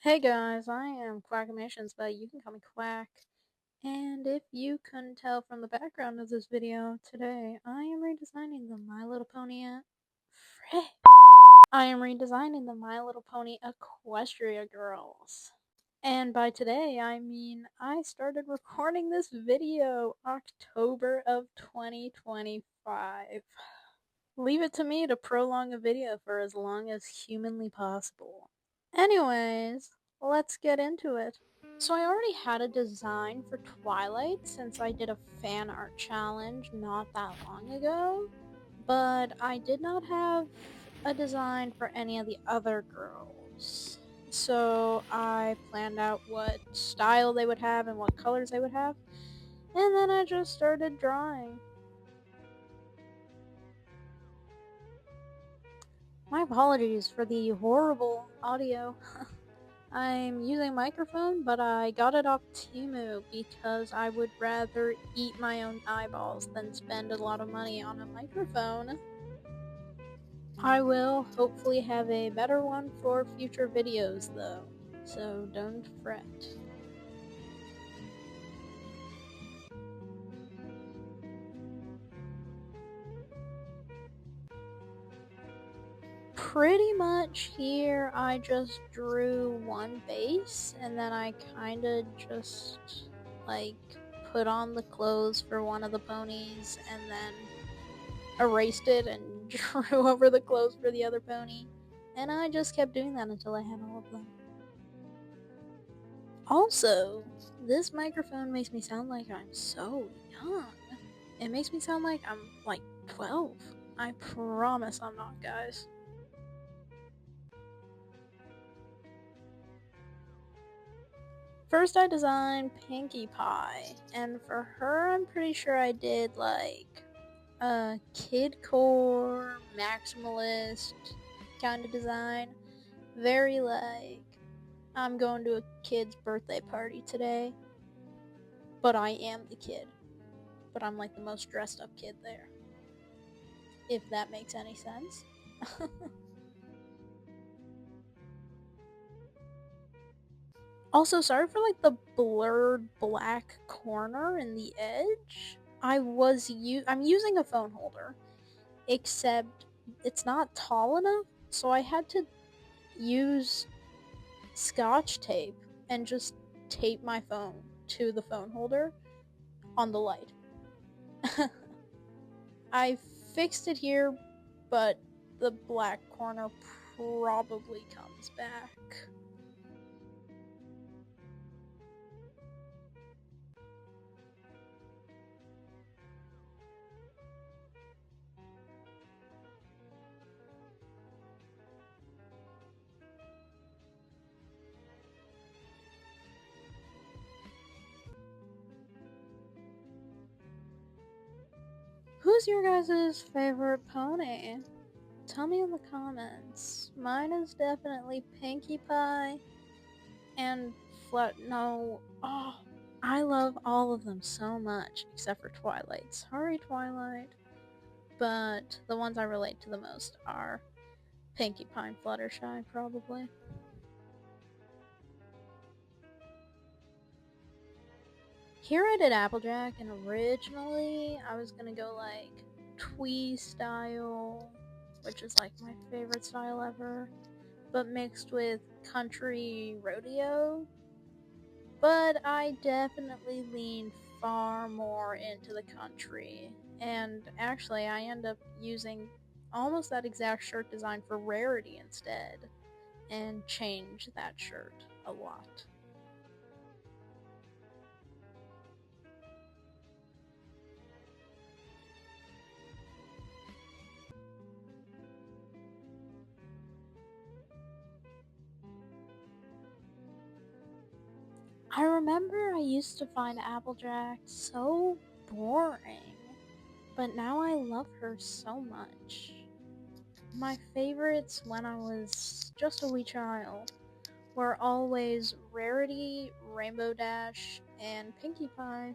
Hey guys, I am Quackimations, but you can call me Quack. And if you couldn't tell from the background of this video, today I am redesigning the My Little Pony Frick. I am redesigning the My Little Pony Equestria girls. And by today, I mean I started recording this video October of 2025. Leave it to me to prolong a video for as long as humanly possible. Anyways, let's get into it. So I already had a design for Twilight since I did a fan art challenge not that long ago, but I did not have a design for any of the other girls. So I planned out what style they would have and what colors they would have, and then I just started drawing. My apologies for the horrible audio. I'm using a microphone, but I got it off Temu because I would rather eat my own eyeballs than spend a lot of money on a microphone. I will hopefully have a better one for future videos though, so don't fret. Pretty much here I just drew one base and then I kinda just like put on the clothes for one of the ponies and then erased it and drew over the clothes for the other pony. And I just kept doing that until I had all of them. Also, this microphone makes me sound like I'm so young. It makes me sound like I'm like 12. I promise I'm not, guys. First I designed Pinkie Pie, and for her I'm pretty sure I did like a kidcore, maximalist kind of design. Very like, I'm going to a kid's birthday party today, but I am the kid. But I'm like the most dressed up kid there. If that makes any sense. Also, sorry for like the blurred black corner in the edge. I'm using a phone holder, except it's not tall enough, so I had to use Scotch tape and just tape my phone to the phone holder on the light. I fixed it here, but the black corner probably comes back. Who's your guys' favorite pony? Tell me in the comments. Mine is definitely Pinkie Pie and no. Oh, I love all of them so much, except for Twilight. Sorry, Twilight. But the ones I relate to the most are Pinkie Pie and Fluttershy, probably. Here I did Applejack, and originally I was gonna go like twee style, which is like my favorite style ever, but mixed with country rodeo. But I definitely leaned far more into the country, and actually I end up using almost that exact shirt design for Rarity instead, and change that shirt a lot. I remember I used to find Applejack so boring, but now I love her so much. My favorites when I was just a wee child were always Rarity, Rainbow Dash, and Pinkie Pie.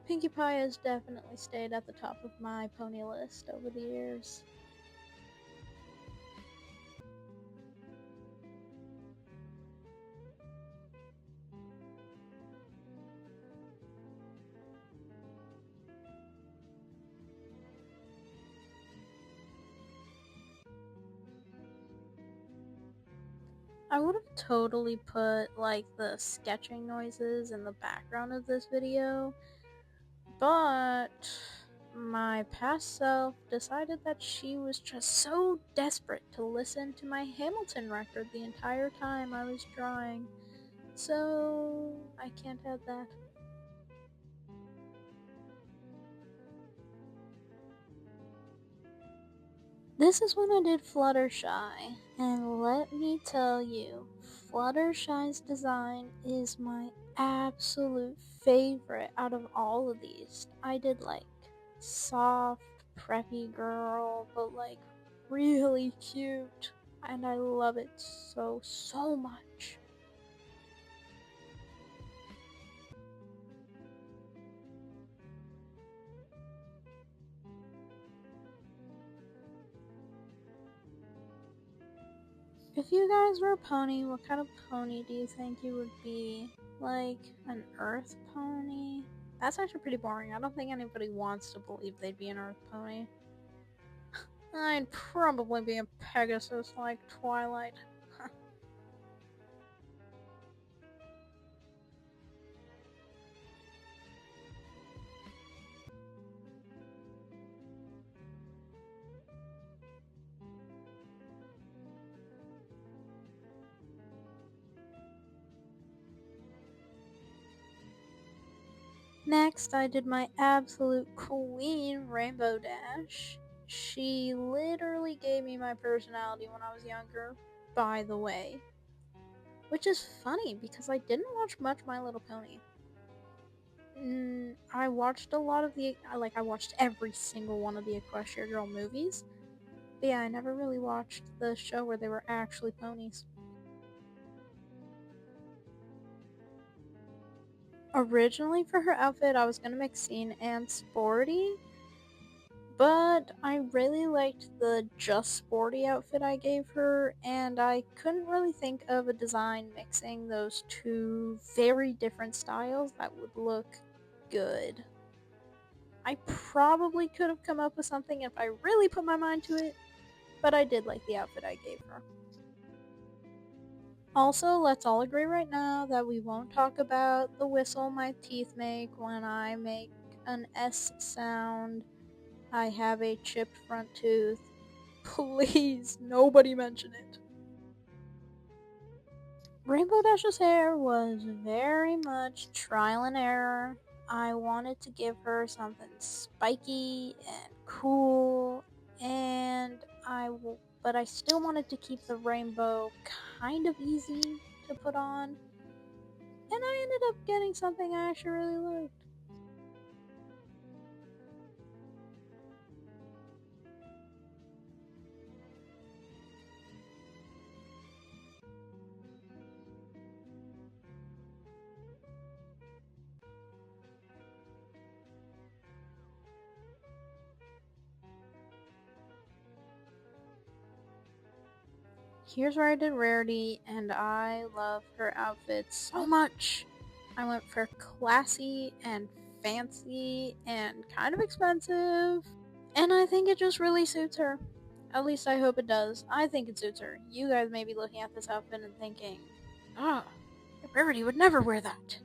Pinkie Pie has definitely stayed at the top of my pony list over the years. I would have totally put like the sketching noises in the background of this video, but my past self decided that she was just so desperate to listen to my Hamilton record the entire time I was drawing, so I can't have that. This is when I did Fluttershy, and let me tell you, Fluttershy's design is my absolute favorite out of all of these. I did like soft, preppy girl, but like really cute, and I love it so much. If you guys were a pony, what kind of pony do you think you would be? Like an earth pony? That's actually pretty boring. I don't think anybody wants to believe they'd be an earth pony. I'd probably be a Pegasus like Twilight. Next, I did my absolute queen, Rainbow Dash. She literally gave me my personality when I was younger, by the way. Which is funny because I didn't watch much My Little Pony. I watched a lot of I watched every single one of the Equestria Girl movies. But yeah, I never really watched the show where they were actually ponies. Originally for her outfit, I was gonna make Scene and Sporty, but I really liked the just sporty outfit I gave her, and I couldn't really think of a design mixing those two very different styles that would look good. I probably could have come up with something if I really put my mind to it, but I did like the outfit I gave her. Also, let's all agree right now that we won't talk about the whistle my teeth make when I make an S sound. I have a chipped front tooth. Please, nobody mention it. Rainbow Dash's hair was very much trial and error. I wanted to give her something spiky and cool, and but I still wanted to keep the rainbow kind of easy to put on, and I ended up getting something I actually really liked. Here's where I did Rarity, and I love her outfit so much. I went for classy and fancy and kind of expensive, and I think it just really suits her. At least I hope it does. I think it suits her. You guys may be looking at this outfit and thinking, ah, Rarity would never wear that.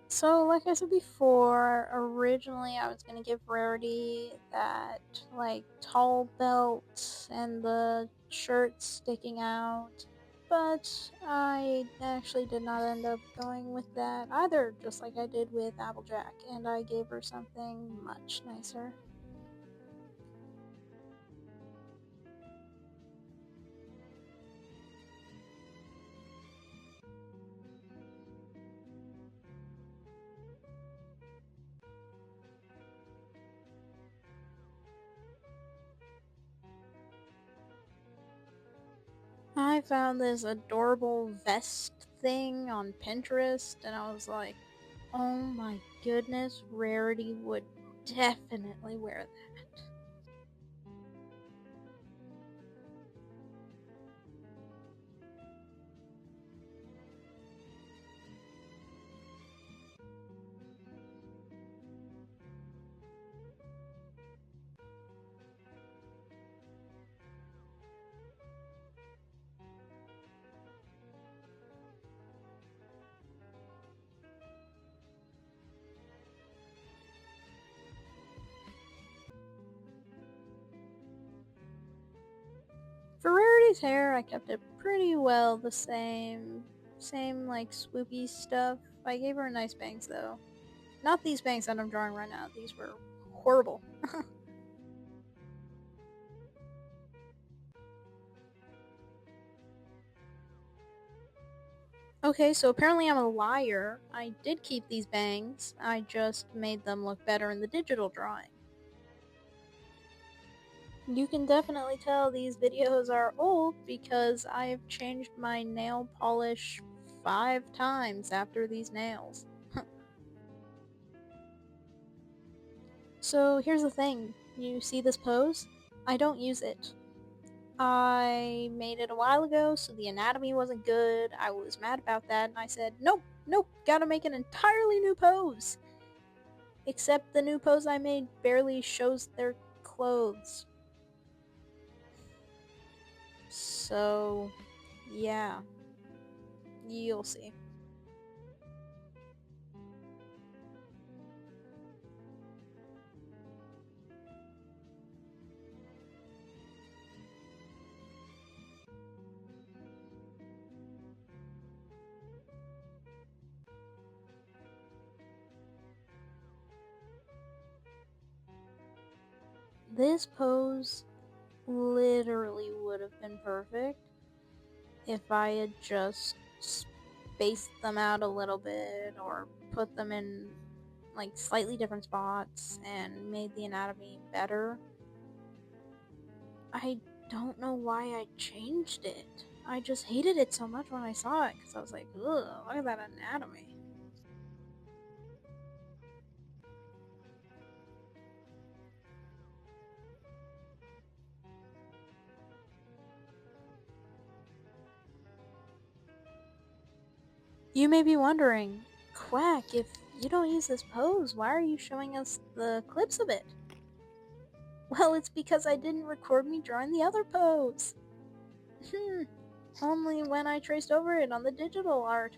So, like I said before, originally I was gonna give Rarity that, like, tall belt and the shirt sticking out, but I actually did not end up going with that either, just like I did with Applejack, and I gave her something much nicer. I found this adorable vest thing on Pinterest, and I was like, oh my goodness, Rarity would definitely wear that. Rarity's hair, I kept it pretty well the same. Same, like, swoopy stuff. I gave her nice bangs, though. Not these bangs that I'm drawing right now. These were horrible. Okay, so apparently I'm a liar. I did keep these bangs. I just made them look better in the digital drawing. You can definitely tell these videos are old because I've changed my nail polish 5 times after these nails. So here's the thing. You see this pose? I don't use it. I made it a while ago, so the anatomy wasn't good. I was mad about that, and I said, nope, gotta make an entirely new pose. Except the new pose I made barely shows their clothes. So, yeah. You'll see. This pose literally would have been perfect if I had just spaced them out a little bit or put them in like slightly different spots and made the anatomy better. I don't know why I changed it. I just hated it so much when I saw it because I was like, ugh, look at that anatomy. You may be wondering, Quack, if you don't use this pose, why are you showing us the clips of it? Well, it's because I didn't record me drawing the other pose. Only when I traced over it on the digital art.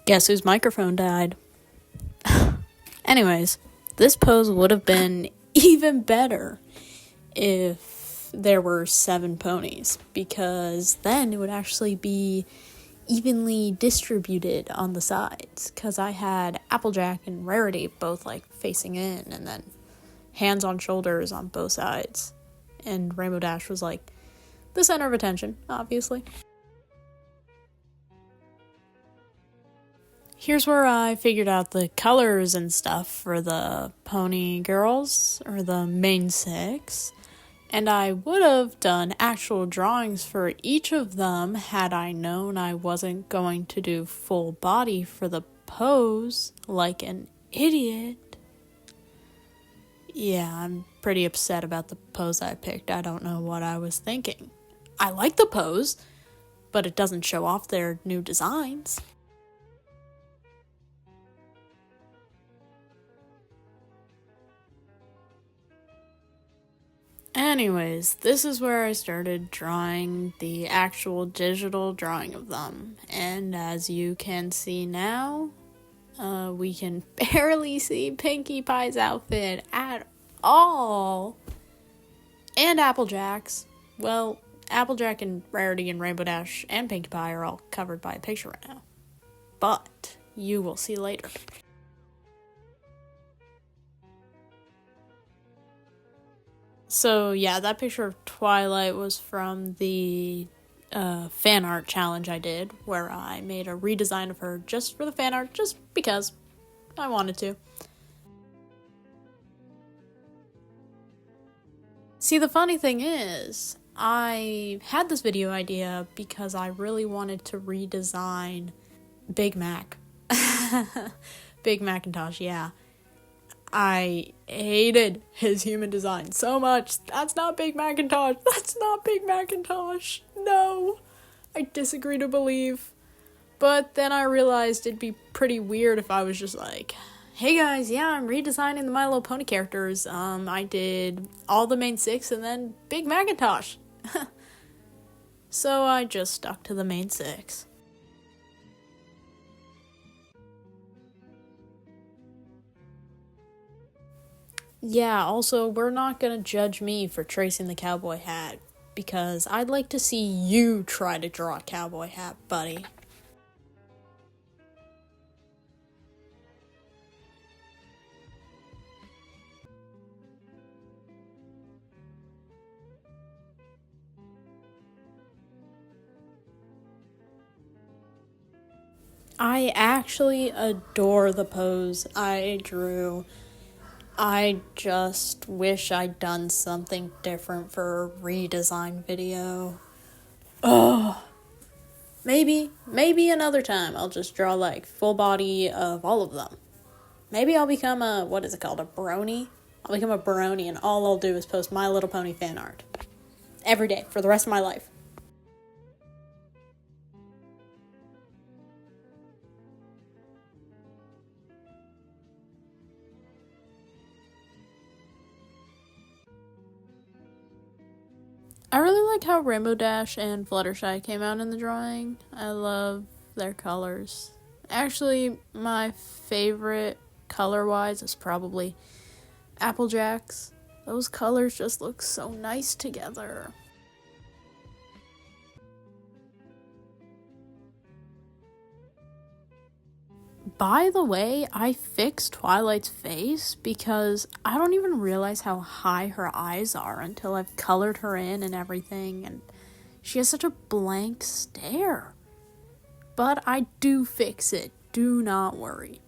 Guess whose microphone died? Anyways, this pose would have been even better if there were 7 ponies, because then it would actually be evenly distributed on the sides, because I had Applejack and Rarity both like facing in, and then hands on shoulders on both sides, and Rainbow Dash was like the center of attention, obviously. Here's where I figured out the colors and stuff for the pony girls, or the main 6. And I would have done actual drawings for each of them had I known I wasn't going to do full body for the pose like an idiot. Yeah, I'm pretty upset about the pose I picked. I don't know what I was thinking. I like the pose, but it doesn't show off their new designs. Anyways, this is where I started drawing the actual digital drawing of them. And as you can see now, we can barely see Pinkie Pie's outfit at all. And Applejack's. Well, Applejack and Rarity and Rainbow Dash and Pinkie Pie are all covered by a picture right now. But you will see later. So yeah, that picture of Twilight was from the fan art challenge I did, where I made a redesign of her just for the fan art, just because I wanted to. See, the funny thing is, I had this video idea because I really wanted to redesign Big Mac. Big Macintosh, yeah. I hated his human design so much. That's not Big Macintosh. That's not Big Macintosh. No. I disagree to believe. But then I realized it'd be pretty weird if I was just like, hey guys, yeah, I'm redesigning the My Little Pony characters. I did all the main 6 and then Big Macintosh. so I just stuck to the main 6. Yeah, also, we're not gonna judge me for tracing the cowboy hat, because I'd like to see you try to draw a cowboy hat, buddy. I actually adore the pose I drew. I just wish I'd done something different for a redesign video. Ugh. Maybe another time I'll just draw like full body of all of them. Maybe I'll become a, what is it called, a brony? I'll become a brony and all I'll do is post My Little Pony fan art. Every day, for the rest of my life. I really like how Rainbow Dash and Fluttershy came out in the drawing. I love their colors. Actually, my favorite color-wise is probably Applejack's. Those colors just look so nice together. By the way, I fixed Twilight's face because I don't even realize how high her eyes are until I've colored her in and everything, and she has such a blank stare. But I do fix it, do not worry.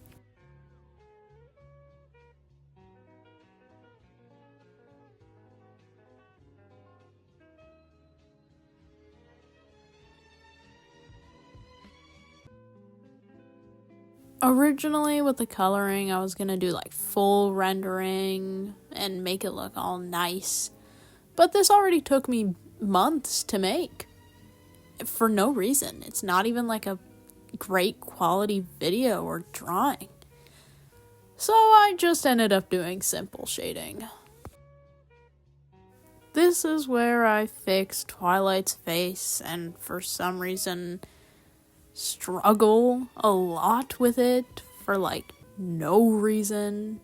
Originally, with the coloring, I was gonna do like full rendering and make it look all nice. But this already took me months to make. For no reason. It's not even like a great quality video or drawing. So I just ended up doing simple shading. This is where I fixed Twilight's face and for some reason struggle a lot with it for like no reason.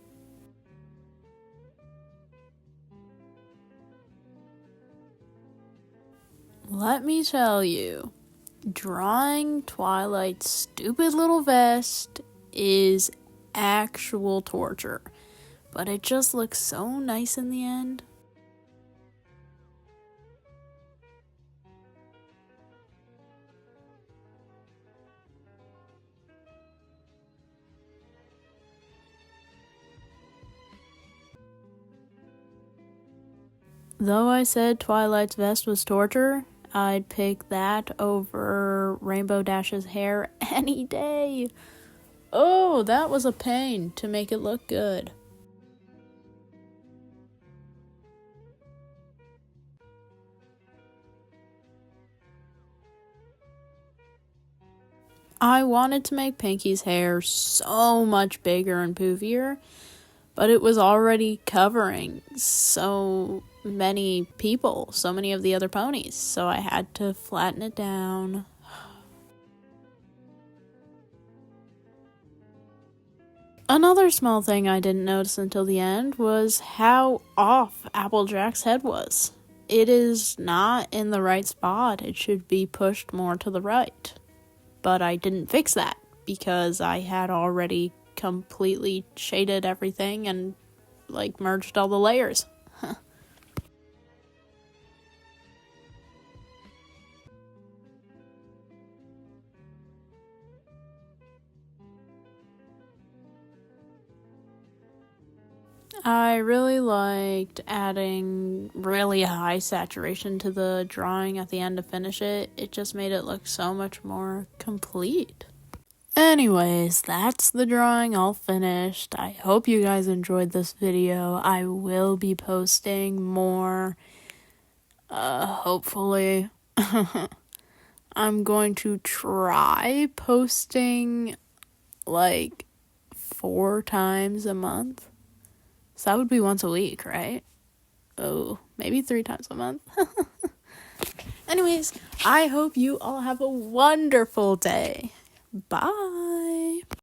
Let me tell you, drawing Twilight's stupid little vest is actual torture, but it just looks so nice in the end. Though I said Twilight's vest was torture, I'd pick that over Rainbow Dash's hair any day. Oh, that was a pain to make it look good. I wanted to make Pinky's hair so much bigger and poofier, but it was already covering so many people, so many of the other ponies, so I had to flatten it down. Another small thing I didn't notice until the end was how off Applejack's head was. It is not in the right spot. It should be pushed more to the right. But I didn't fix that because I had already completely shaded everything and like merged all the layers. I really liked adding really high saturation to the drawing at the end to finish it. It just made it look so much more complete. Anyways, that's the drawing all finished. I hope you guys enjoyed this video. I will be posting more, hopefully. I'm going to try posting like 4 times a month. So that would be once a week, right? Oh, maybe 3 times a month. Anyways, I hope you all have a wonderful day. Bye.